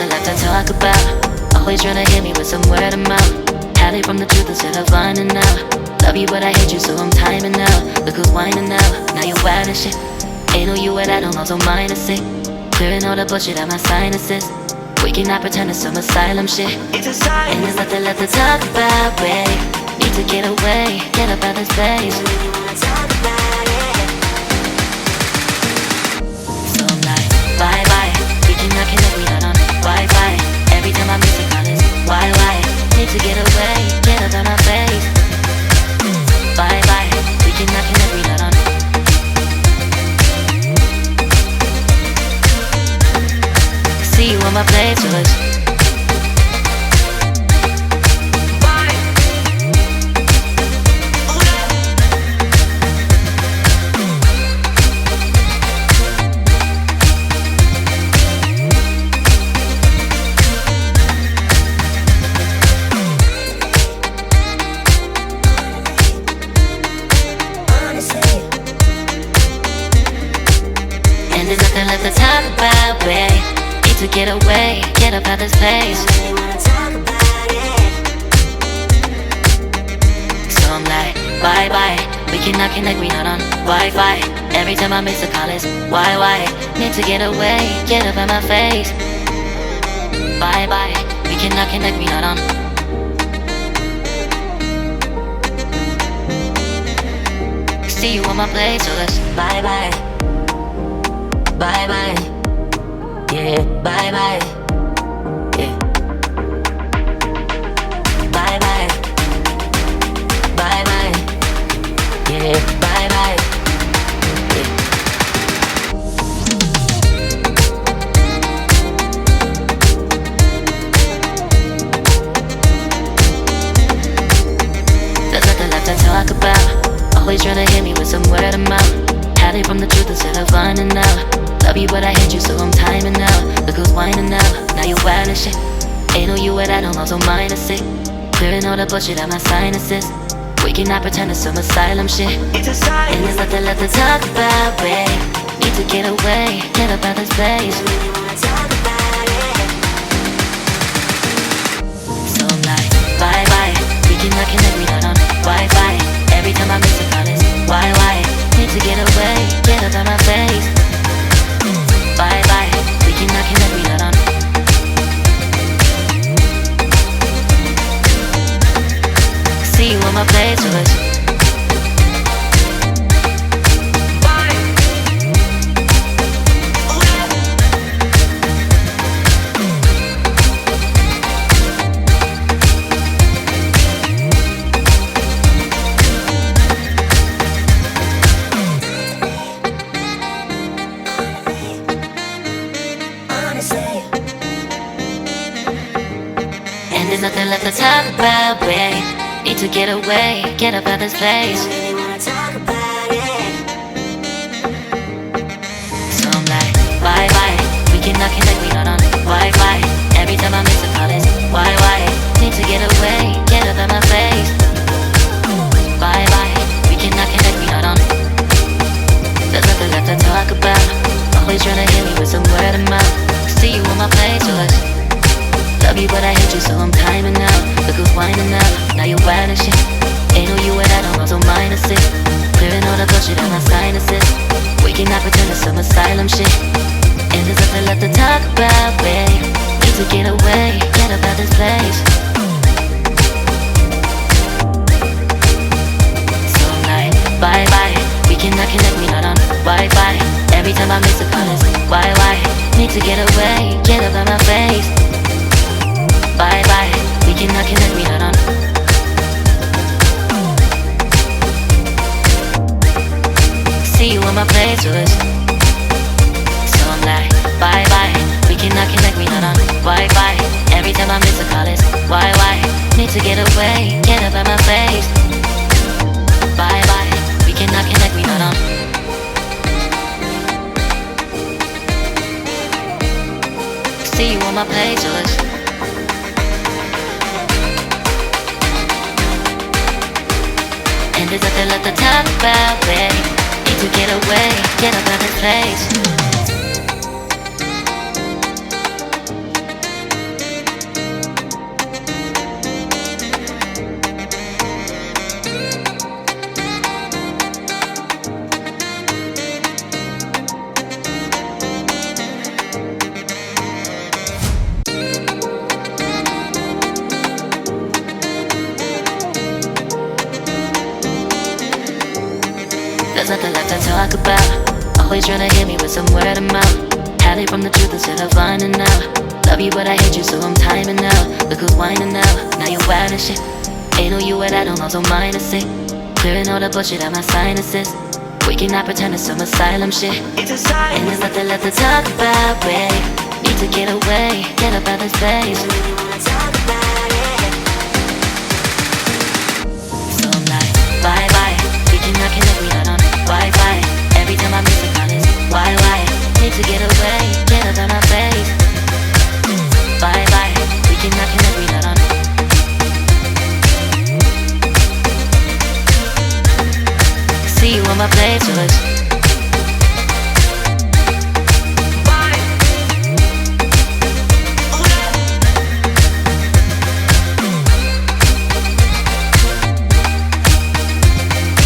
nothing left to talk about. Always trying to hit me with some word of mouth. Hide from the truth instead of finding out. Love you but I hate you so I'm timing out. Look who's whining now, now you wild and shit. Ain't no you and I don't know, so mine is sick. Clearing all the bullshit out my sinuses. We cannot pretend it's some asylum shit. It's a sign. And there's nothing left to talk about, babe. Need to get away, get up out this place. So I'm like, bye bye. We cannot connect, we not on Wi-Fi. Every time I miss a call it's why? Need to get away, get up out my face. Bye bye. We cannot connect, we not on. See you on my playlist. And there's nothing left to talk about, babe. To get away, get up out this place. So I'm like, bye bye. We cannot connect, we not on Wi-Fi. Every time I miss a call it's why? Need to get away, get up out my face. Bye bye. We cannot connect, we not on. See you on my place, so let's bye bye. Bye bye. Yeah, bye bye. Yeah. Bye bye. Bye bye. Yeah, bye bye. Yeah. There's nothing left to talk about. Always trying to hit me with some word of mouth. Hiding from the truth instead of finding out. Love you but I hate you so I'm timing out. Look who's whining now, now you wild and shit. Ain't no you and I don't know, so mine is sick. Clearing all the bullshit out my sinuses. We cannot pretend it's some asylum shit. It's a sign. And there's nothing left to talk about, babe. Need to get away, get up out this place. So I'm like, bye bye. We cannot connect, we not on Wi-Fi. Every time I miss a call it's why? Need to get away, get up out my face. Bye bye, we cannot connect, we not on. See you on my playlist. There's nothing left to talk about, babe. Need to get away, get up out this place. So I'm like, bye bye. We cannot connect, we not on Wi-Fi. Every time I miss a call it's why? Need to get away, get up out my face. Bye bye. We cannot connect, we not on. There's nothing left to talk about. Always trying to hit me with some word of mouth. See you on my playlist. Love you but I hate you so I'm timing out. Look who's whining now, now you wild and shit. Ain't no you and I don't know, so mine is sick. Clearing all the bullshit out my sinuses. We cannot pretend it's some asylum shit. And there's nothing left to talk about, babe. Need to get away, get up out this place. So I'm like, bye bye. We cannot connect, we not on Wi-Fi. Every time I miss a call it's why? Need to get away, get up out my face. Bye bye, we cannot connect, we not on. See you on my playlist. So I'm like, bye bye, we cannot connect, we not on Wi-Fi. Every time I miss a call it's why? Need to get away, get up out my face. Bye bye, we cannot connect, we not on. See you on my playlist. And there's nothing left to talk about, babe. Need to get away, get up out this place. nothing left to talk about. Always trying to hit me with some word of mouth. Hide it from the truth instead of finding out. Love you but I hate you so I'm timing out. Look who's whining now, now you're wild and shit. Ain't no you what I don't know, so minus it. Clearing all the bullshit out my sinuses. We cannot pretend it's some asylum shit. And there's nothing left to talk about, babe. Need to get away, get up out of space. So I'm like, bye bye. We cannot connect, we not on Wi-Fi. Every time I miss a call is why? Need to get away, get up out my face. Bye bye. We cannot connect, we not on. See you on my play choice.